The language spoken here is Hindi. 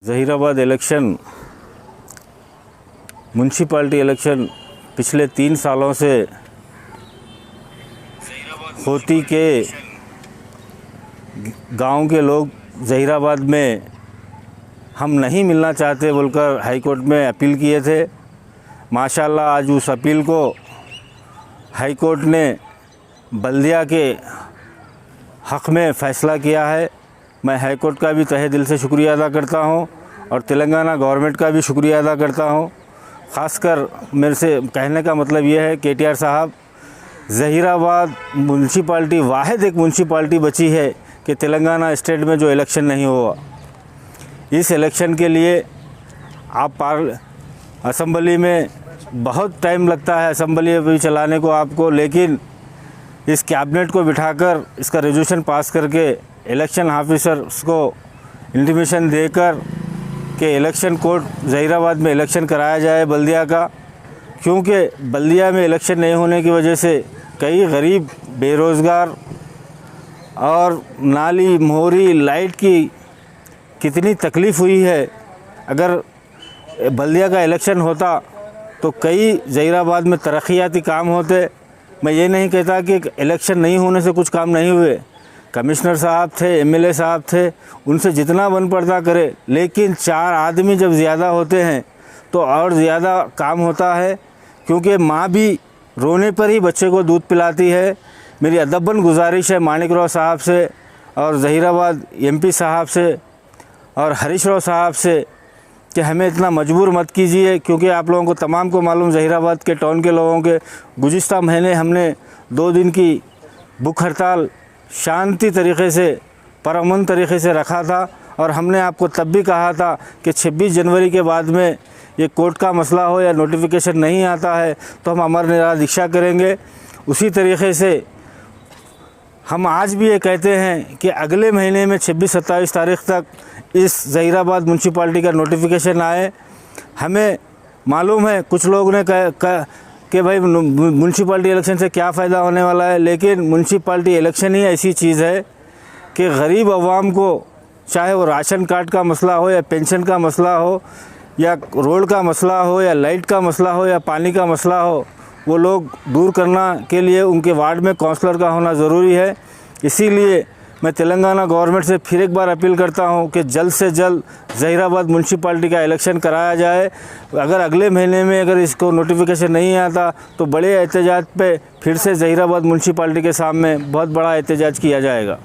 ज़हीराबाद इलेक्शन म्यूनसिपाल्टी इलेक्शन पिछले 3 सालों से होती के गांव के लोग ज़हीराबाद में हम नहीं मिलना चाहते बोलकर हाई कोर्ट में अपील किए थे। माशाल्लाह आज उस अपील को हाई कोर्ट ने बल्दिया के हक़ में फ़ैसला किया है। मैं हाई कोर्ट का भी तहे दिल से शुक्रिया अदा करता हूं और तेलंगाना गवर्नमेंट का भी शुक्रिया अदा करता हूं। ख़ासकर मेरे से कहने का मतलब यह है केटीआर साहब, ज़हीराबाद म्यूनसिपाल्टी वाहिद एक म्यूनसिपाल्टी बची है कि तेलंगाना स्टेट में जो इलेक्शन नहीं हुआ। इस इलेक्शन के लिए आप असम्बली में बहुत टाइम लगता है, असम्बली भी चलाने को आपको, लेकिन इस कैबिनेट को बिठाकर इसका रेजोल्यूशन पास करके इलेक्शन ऑफिसर्स को इंटीमेशन देकर कि इलेक्शन कोर्ट ज़हीराबाद में इलेक्शन कराया जाए बल्दिया का, क्योंकि बल्दिया में इलेक्शन नहीं होने की वजह से कई गरीब बेरोज़गार और नाली मोहरी लाइट की कितनी तकलीफ़ हुई है। अगर बल्दिया का इलेक्शन होता तो कई ज़हीराबाद में तरक्याती काम होते। मैं ये नहीं कहता कि इलेक्शन नहीं होने से कुछ काम नहीं हुए। कमिश्नर साहब थे, एमएलए साहब थे, उनसे जितना बन पड़ता करे, लेकिन 4 आदमी जब ज़्यादा होते हैं तो और ज़्यादा काम होता है, क्योंकि माँ भी रोने पर ही बच्चे को दूध पिलाती है। मेरी अदबन गुजारिश है मानिक राव साहब से और ज़हीराबाद एमपी साहब से और हरीश राव साहब से कि हमें इतना मजबूर मत कीजिए, क्योंकि आप लोगों को तमाम को मालूम ज़हीराबाद के टाउन के लोगों के गुज़िश्ता महीने हमने 2 दिन की भूख हड़ताल शांति तरीक़े से परअमन तरीक़े से रखा था और हमने आपको तब भी कहा था कि 26 जनवरी के बाद में ये कोर्ट का मसला हो या नोटिफिकेशन नहीं आता है तो हम अमर निराहार दीक्षा करेंगे। उसी तरीक़े से हम आज भी ये कहते हैं कि अगले महीने में 26-27 तारीख़ तक इस ज़हीराबाद म्यूनसिपाल्टी का नोटिफिकेशन आए। हमें मालूम है कुछ लोगों ने कि भाई म्यूनसिपाल्टी इलेक्शन से क्या फ़ायदा होने वाला है, लेकिन म्यूनसिपाल्टी इलेक्शन ही ऐसी चीज़ है कि गरीब अवाम को, चाहे वो राशन कार्ड का मसला हो या पेंशन का मसला हो या रोड का मसला हो या लाइट का मसला हो या पानी का मसला हो, वो लोग दूर करना के लिए उनके वार्ड में काउंसलर का होना ज़रूरी है। इसीलिए मैं तेलंगाना गवर्नमेंट से फिर एक बार अपील करता हूं कि जल्द से जल्द ज़हीराबाद म्यूनसिपाल्टी का इलेक्शन कराया जाए। अगर अगले महीने में अगर इसको नोटिफिकेशन नहीं आता तो बड़े एहतजाज पे फिर से ज़हीराबाद म्यूनसिपाल्टी के सामने बहुत बड़ा एहतजाज किया जाएगा।